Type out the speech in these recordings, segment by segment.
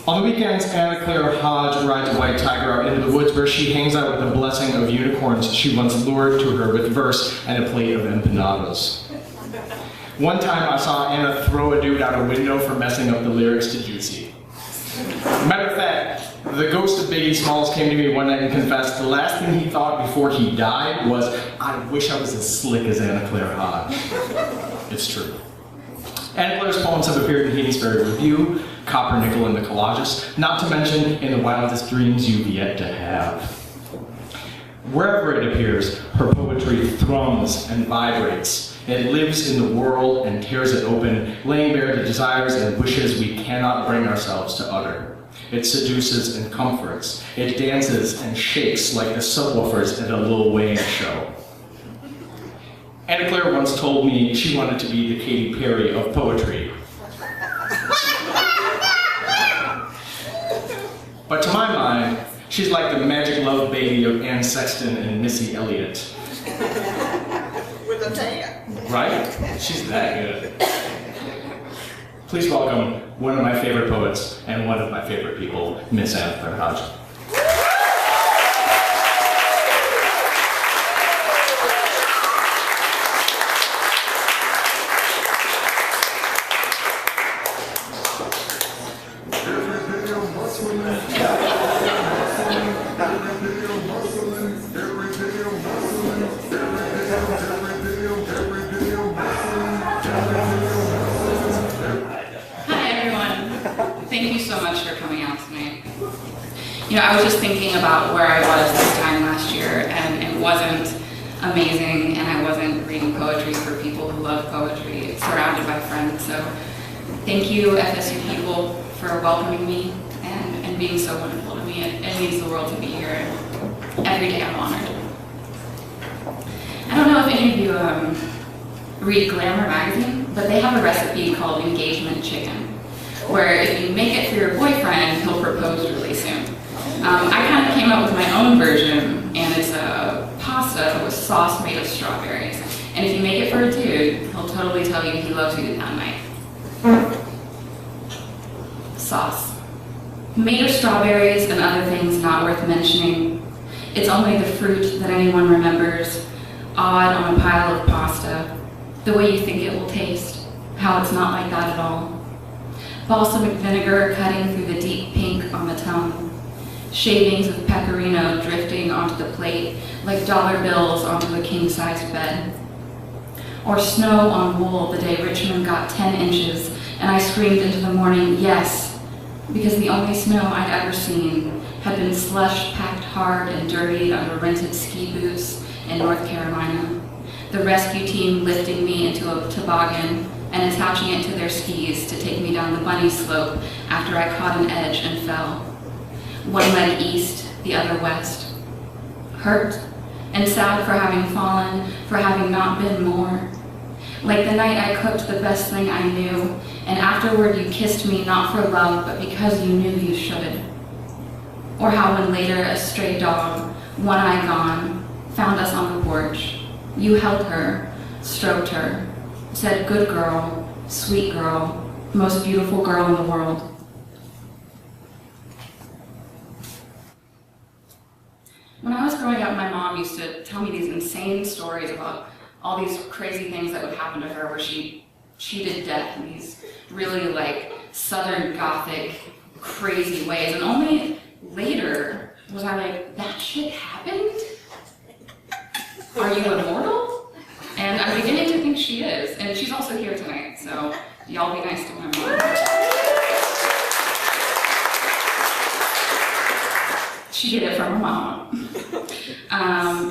On the weekends, Claire Hodge rides a white tiger out into the woods where she hangs out with the blessing of unicorns she once lured to her with verse and a plate of empanadas. One time I saw Anna throw a dude out a window for messing up the lyrics to Juicy. Matter of fact, the ghost of Biggie Smalls came to me one night and confessed the last thing he thought before he died was, I wish I was as slick as Claire Hodge. It's true. Claire's poems have appeared in Hades Ferry Review, Copper, Nickel, and the Collages, not to mention in the wildest dreams you've yet to have. Wherever it appears, her poetry thrums and vibrates. It lives in the world and tears it open, laying bare the desires and wishes we cannot bring ourselves to utter. It seduces and comforts. It dances and shakes like the subwoofers at a Lil Wayne show. Claire once told me she wanted to be the Katy Perry of poetry. But to my mind, she's like the magic love baby of Ann Sexton and Missy Elliott. With a tan. Right? She's that good. Please welcome one of my favorite poets and one of my favorite people, Miss Claire Hodge. I was just thinking about where I was this time last year, and it wasn't amazing, and I wasn't reading poetry for people who love poetry, surrounded by friends. So thank you, FSU people, for welcoming me and being so wonderful to me. It means the world to be here, and every day I'm honored. I don't know if any of you read Glamour magazine, but they have a recipe called engagement chicken, where if you make it for your boyfriend, he'll propose really soon. I kind of came up with my own version, and it's a pasta with sauce made of strawberries. And if you make it for a dude, he'll totally tell you he loves you that night. Sauce. Made of strawberries and other things not worth mentioning. It's only the fruit that anyone remembers, odd on a pile of pasta, the way you think it will taste, how it's not like that at all. Balsamic vinegar cutting through the deep pink on the tongue. Shavings of pecorino drifting onto the plate like dollar bills onto a king-sized bed. Or snow on wool the day Richmond got 10 inches and I screamed into the morning, yes, because the only snow I'd ever seen had been slush packed hard and dirty under rented ski boots in North Carolina. The rescue team lifting me into a toboggan and attaching it to their skis to take me down the bunny slope after I caught an edge and fell. One leg east, the other west. Hurt and sad for having fallen, for having not been more. Like the night I cooked the best thing I knew, and afterward you kissed me not for love, but because you knew you should. Or how when later a stray dog, one eye gone, found us on the porch. You held her, stroked her, said, good girl, sweet girl, most beautiful girl in the world. When I was growing up, my mom used to tell me these insane stories about all these crazy things that would happen to her where she cheated death in these really like Southern Gothic crazy ways. And only later was I like, that shit happened? Are you immortal? And I'm beginning to think she is. And she's also here tonight, so y'all be nice to my mom. She did it from her mom.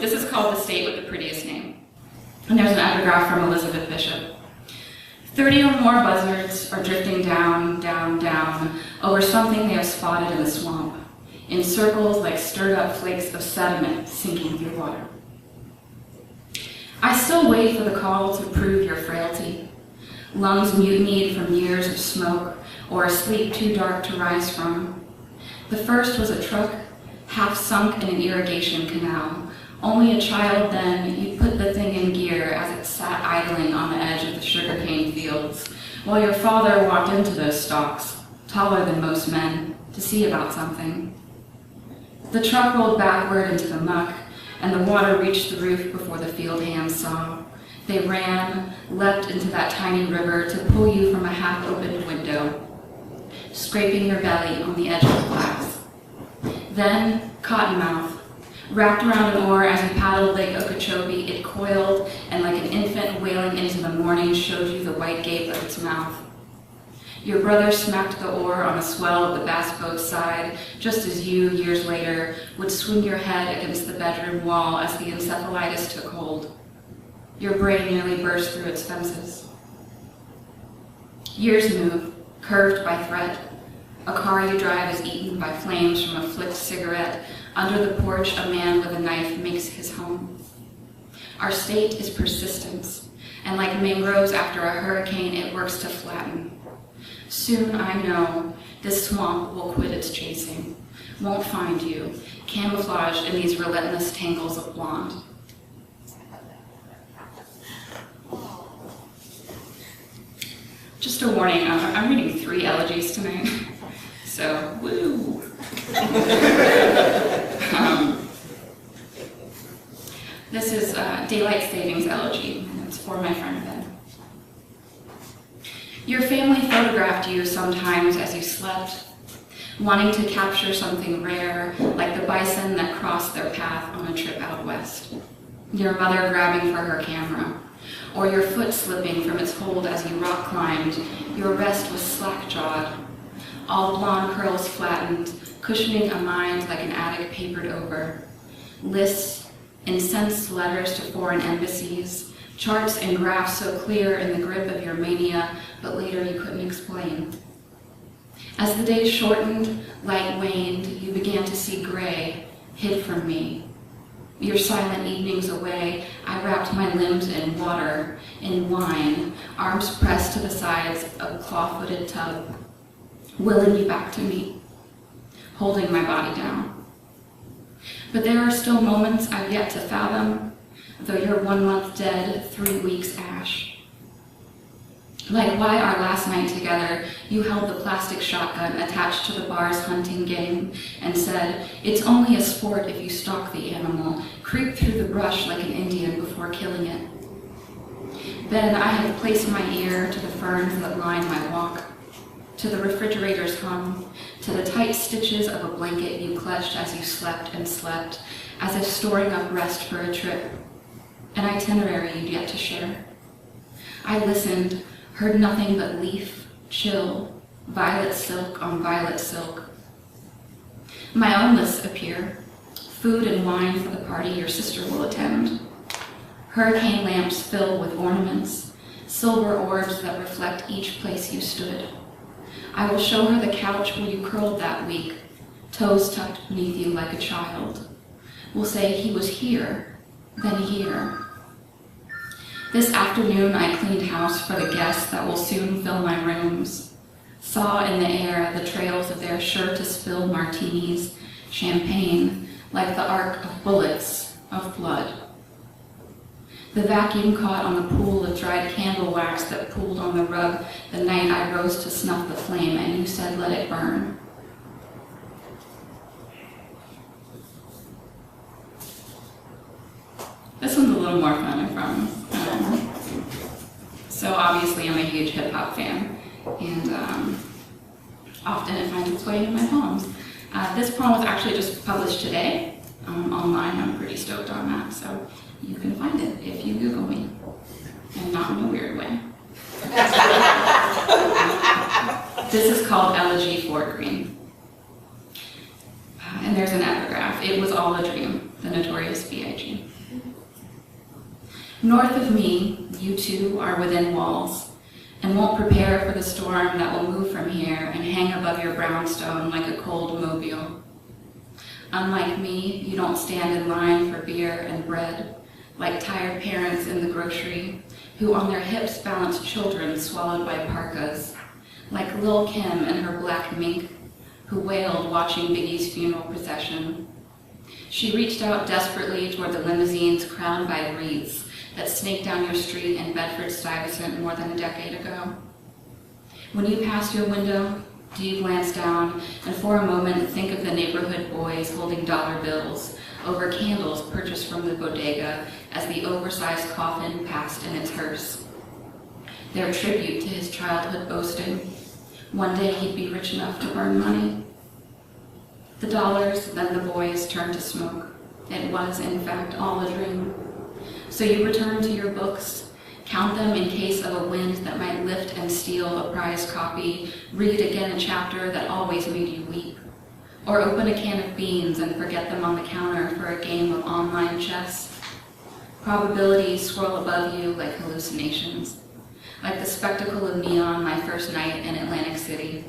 This is called The State with the Prettiest Name. And there's an epigraph from Elizabeth Bishop. 30 or more buzzards are drifting down, down, down over something they have spotted in the swamp, in circles like stirred up flakes of sediment sinking through water. I still wait for the call to prove your frailty, lungs mutinied from years of smoke or a sleep too dark to rise from. The first was a truck half sunk in an irrigation canal. Only a child then, you'd put the thing in gear as it sat idling on the edge of the sugarcane fields, while your father walked into those stalks, taller than most men, to see about something. The truck rolled backward into the muck, and the water reached the roof before the field hands saw. They ran, leapt into that tiny river to pull you from a half-opened window, scraping your belly on the edge of the glass. Then, Cottonmouth, wrapped around an oar as you paddled Lake Okeechobee, it coiled and like an infant wailing into the morning showed you the white gape of its mouth. Your brother smacked the oar on a swell of the bass boat's side, just as you, years later, would swing your head against the bedroom wall as the encephalitis took hold. Your brain nearly burst through its fences. Years move, curved by threat. A car you drive is eaten by flames from a flicked cigarette. Under the porch, a man with a knife makes his home. Our state is persistence, and like mangroves after a hurricane, it works to flatten. Soon, I know, this swamp will quit its chasing, won't find you, camouflaged in these relentless tangles of blonde. Just a warning, I'm reading 3 elegies tonight, so woo! This is Daylight Savings Elegy, and it's for my friend Ben. Your family photographed you sometimes as you slept, wanting to capture something rare, like the bison that crossed their path on a trip out west. Your mother grabbing for her camera, or your foot slipping from its hold as you rock climbed. Your rest was slack-jawed, all blonde curls flattened, cushioning a mind like an attic papered over. Lists, incensed letters to foreign embassies, charts and graphs so clear in the grip of your mania, but later you couldn't explain. As the days shortened, light waned, you began to see gray, hid from me. Your silent evenings away, I wrapped my limbs in water, in wine, arms pressed to the sides of a claw-footed tub, willing you back to me, holding my body down. But there are still moments I've yet to fathom, though you're 1 month dead, 3 weeks ash. Like why our last night together, you held the plastic shotgun attached to the bar's hunting game and said, it's only a sport if you stalk the animal, creep through the brush like an Indian before killing it. Then I had placed my ear to the ferns that line my walk, to the refrigerator's hum, to the tight stitches of a blanket you clutched as you slept and slept, as if storing up rest for a trip, an itinerary you'd yet to share. I listened, heard nothing but leaf, chill, violet silk on violet silk. My own lists appear, food and wine for the party your sister will attend. Hurricane lamps filled with ornaments, silver orbs that reflect each place you stood. I will show her the couch where you curled that week, toes tucked beneath you like a child. We'll say he was here, then here. This afternoon I cleaned house for the guests that will soon fill my rooms. Saw in the air the trails of their sure-to-spill martinis, champagne, like the arc of bullets, of blood. The vacuum caught on the pool of dried candle wax that pooled on the rug the night I rose to snuff the flame, and you said, let it burn. This one's a little more fun, I promise. So obviously I'm a huge hip-hop fan, and often it finds its way into my poems. This poem was actually just published today online. I'm pretty stoked on that, so you can find it if you Google me, and not in a weird way. This is called Elegy, Fort Greene. And there's an epigraph. It was all a dream, the Notorious B.I.G. North of me, you two are within walls, and won't prepare for the storm that will move from here and hang above your brownstone like a cold mobile. Unlike me, you don't stand in line for beer and bread, like tired parents in the grocery, who on their hips balance children swallowed by parkas, like Lil' Kim and her black mink, who wailed watching Biggie's funeral procession. She reached out desperately toward the limousines crowned by wreaths that snaked down your street in Bedford-Stuyvesant more than a decade ago. When you passed your window, Do you glance down and for a moment think of the neighborhood boys holding dollar bills over candles purchased from the bodega as the oversized coffin passed in its hearse? Their tribute to his childhood boasting. One day he'd be rich enough to earn money. The dollars, then the boys turned to smoke. It was, in fact, all a dream. So you return to your books, count them in case of a wind that might lift and steal a prized copy, read again a chapter that always made you weep, or open a can of beans and forget them on the counter for a game of online chess. Probabilities swirl above you like hallucinations, like the spectacle of neon my first night in Atlantic City.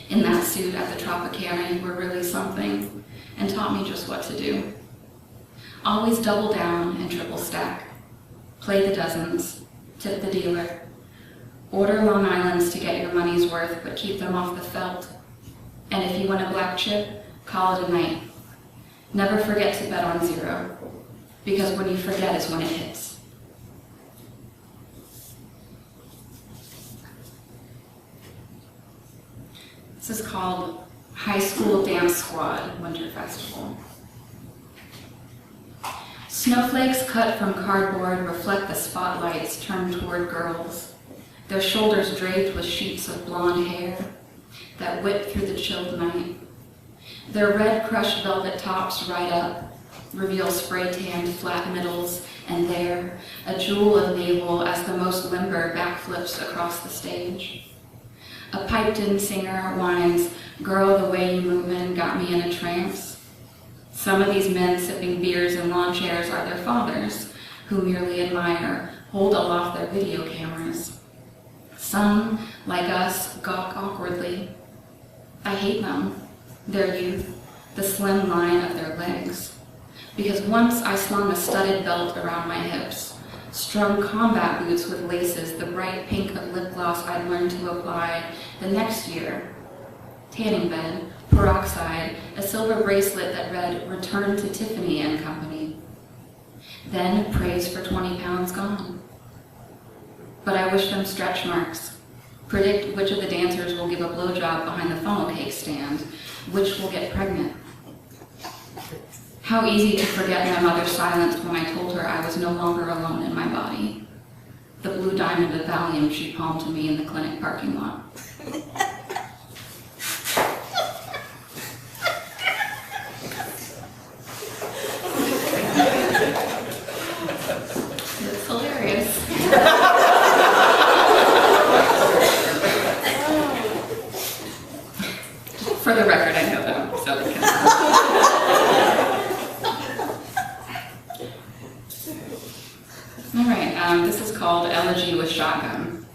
In that suit at the Tropicana, you were really something, and taught me just what to do. Always double down and triple stack. Play the dozens, tip the dealer. Order Long Islands to get your money's worth, but keep them off the felt. And if you win a black chip, call it a night. Never forget to bet on zero, because when you forget is when it hits. This is called High School Dance Squad Winter Festival. Snowflakes cut from cardboard reflect the spotlights turned toward girls, their shoulders draped with sheets of blonde hair that whip through the chilled night. Their red crushed velvet tops ride up, reveal spray-tanned flat middles, and there, a jewel of navel as the most limber backflips across the stage. A piped-in singer whines, "Girl, the way you movin' got me in a trance." Some of these men sipping beers in lawn chairs are their fathers, who merely admire, hold aloft their video cameras. Some, like us, gawk awkwardly. I hate them, their youth, the slim line of their legs. Because once I slung a studded belt around my hips, strung combat boots with laces the bright pink of lip gloss I'd learned to apply the next year. Tanning bed, peroxide, a silver bracelet that read, "Return to Tiffany and Company." Then praise for 20 pounds gone. But I wish them stretch marks. Predict which of the dancers will give a blowjob behind the funnel cake stand, which will get pregnant. How easy to forget my mother's silence when I told her I was no longer alone in my body. The blue diamond of Valium she palmed to me in the clinic parking lot. It's hilarious. For the record, I know them, so they can. All right, this is called Elegy with Shotgun.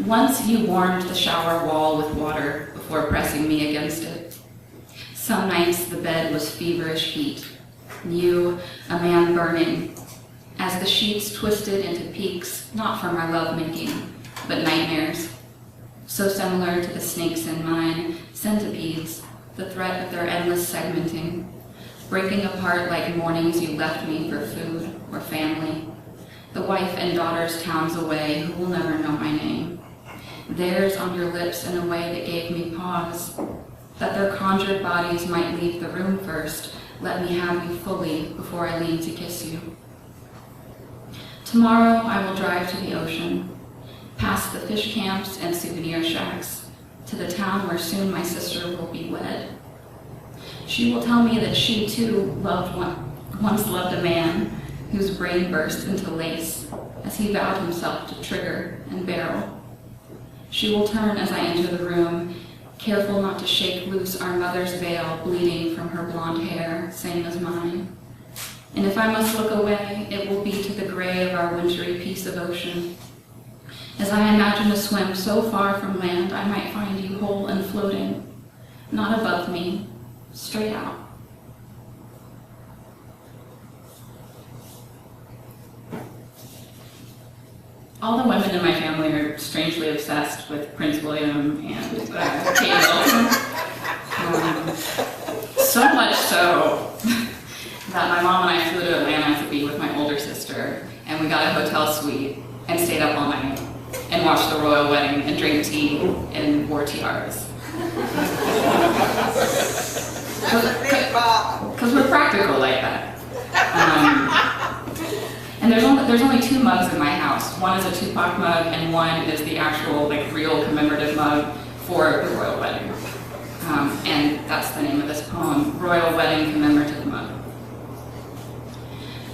Once you warmed the shower wall with water before pressing me against it. Some nights the bed was feverish heat. You, a man burning, as the sheets twisted into peaks, not from our lovemaking, but nightmares. So similar to the snakes in mine, centipedes, the threat of their endless segmenting, breaking apart like mornings you left me for food or family. The wife and daughter's towns away who will never know my name. Theirs on your lips in a way that gave me pause, that their conjured bodies might leave the room first, let me have you fully before I lean to kiss you. Tomorrow I will drive to the ocean, past the fish camps and souvenir shacks, to the town where soon my sister will be wed. She will tell me that she too once loved a man whose brain burst into lace as he vowed himself to trigger and barrel. She will turn as I enter the room, careful not to shake loose our mother's veil bleeding from her blonde hair, same as mine. And if I must look away, it will be to the gray of our wintry piece of ocean. As I imagine a swim so far from land, I might find you whole and floating, not above me, straight out. All the women in my family are strangely obsessed with Prince William and Kate Middleton. So much so that my mom and I flew to Atlanta to be with my older sister, and we got a hotel suite and stayed up all night. and watch the royal wedding and drink tea and wore tiaras. That's a big problem. Because we're practical like that. And there's only 2 mugs in my house. One is a Tupac mug, and one is the actual, like, real commemorative mug for the royal wedding. And that's the name of this poem, Royal Wedding Commemorative Mug.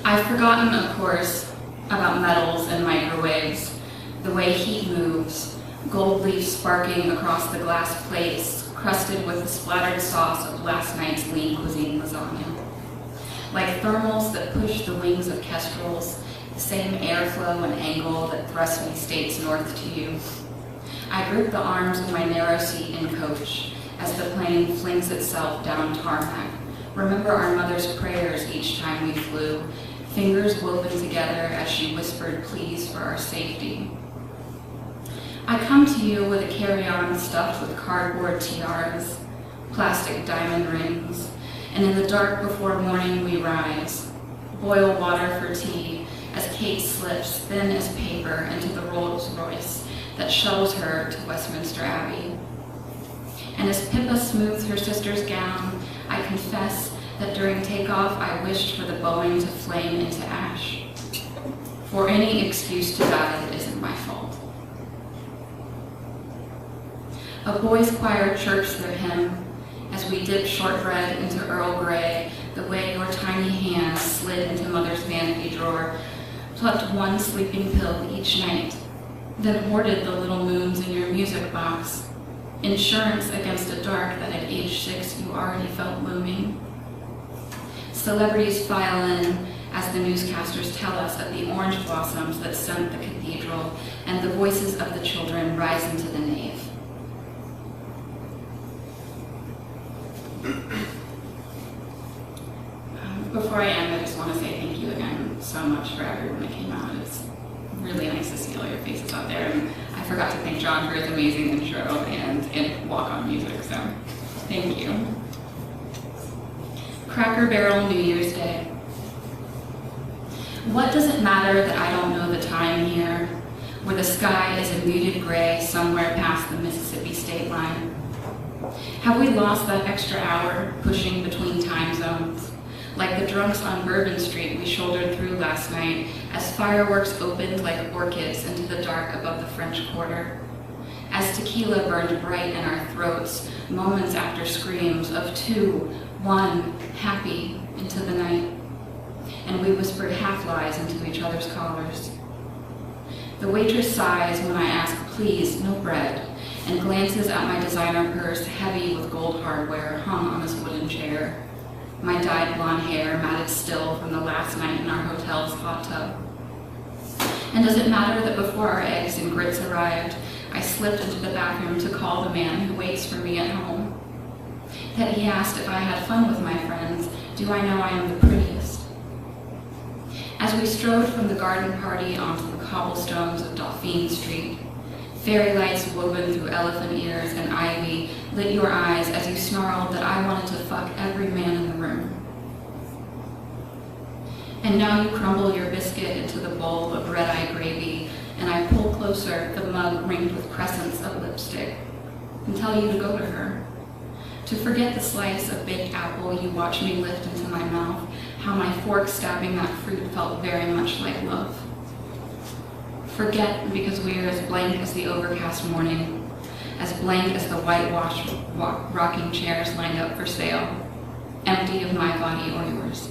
I've forgotten, of course, about metals and microwaves, the way heat moves, gold leaf sparking across the glass plates, crusted with the splattered sauce of last night's lean cuisine lasagna. Like thermals that push the wings of kestrels, the same airflow and angle that thrust me states north to you. I grip the arms of my narrow seat in coach as the plane flings itself down tarmac. Remember our mother's prayers each time we flew, fingers woven together as she whispered pleas for our safety. I come to you with a carry-on stuffed with cardboard tiaras, plastic diamond rings, and in the dark before morning we rise. Boil water for tea as Kate slips, thin as paper, into the Rolls Royce that shuttles her to Westminster Abbey. And as Pippa smooths her sister's gown, I confess that during takeoff I wished for the Boeing to flame into ash. For any excuse to die that isn't my fault. A boys' choir chirps their hymn as we dip shortbread into Earl Grey, the way your tiny hand slid into Mother's vanity drawer, plucked one sleeping pill each night, then hoarded the little moons in your music box, insurance against a dark that at age 6 you already felt looming. Celebrities file in as the newscasters tell us of the orange blossoms that scent the cathedral, and the voices of the children rise into the nave. Before I end, I just want to say thank you again so much for everyone that came out. It's really nice to see all your faces out there. And I forgot to thank John for his amazing intro and walk-on music, so thank you. Cracker Barrel New Year's Day. What does it matter that I don't know the time here, where the sky is a muted gray somewhere past the Mississippi state line? Have we lost that extra hour pushing between time zones? Like the drunks on Bourbon Street we shouldered through last night as fireworks opened like orchids into the dark above the French Quarter. As tequila burned bright in our throats, moments after screams of 2, 1, happy into the night. And we whispered half-lies into each other's collars. The waitress sighs when I ask, please, no bread, and glances at my designer purse heavy with gold hardware hung on this wooden chair. My dyed blonde hair matted still from the last night in our hotel's hot tub. And does it matter that before our eggs and grits arrived, I slipped into the bathroom to call the man who waits for me at home? That he asked if I had fun with my friends, do I know I am the prettiest? As we strode from the garden party onto the cobblestones of Dauphine Street, fairy lights woven through elephant ears and ivy lit your eyes as you snarled that I wanted to fuck every man in the room. And now you crumble your biscuit into the bowl of red-eye gravy, and I pull closer the mug ringed with crescents of lipstick and tell you to go to her. To forget the slice of baked apple you watch me lift into my mouth, how my fork stabbing that fruit felt very much like love. Forget because we are as blank as the overcast morning, as blank as the whitewashed rocking chairs lined up for sale, empty of my body or yours.